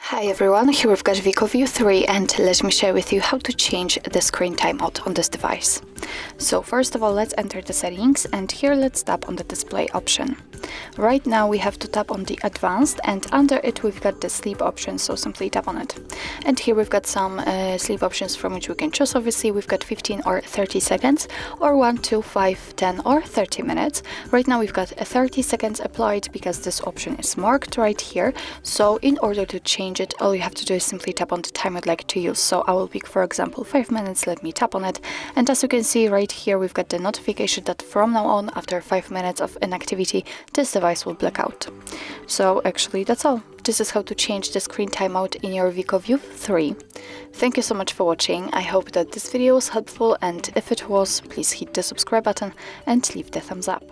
Hi everyone, here we've got WIKO View 3 and let me share with you how to change the screen timeout on this device. So first of all, let's enter the settings and here let's tap on the display option. Right now we have to tap on the advanced and under it we've got the sleep option, so simply tap on it. And here we've got some sleep options from which we can choose. Obviously we've got 15 or 30 seconds or 1 to 5, 10 or 30 minutes. Right now we've got 30 seconds applied because this option is marked right here. So in order to change it, all you have to do is simply tap on the time I'd like to use. So I will pick, for example, 5 minutes. Let me tap on it. And as you can see right here, we've got the notification that from now on, after 5 minutes of inactivity, this device will black out. So actually, that's all. This is how to change the screen timeout in your WIKO View 3. Thank you so much for watching. I hope that this video was helpful, and if it was, please hit the subscribe button and leave the thumbs up.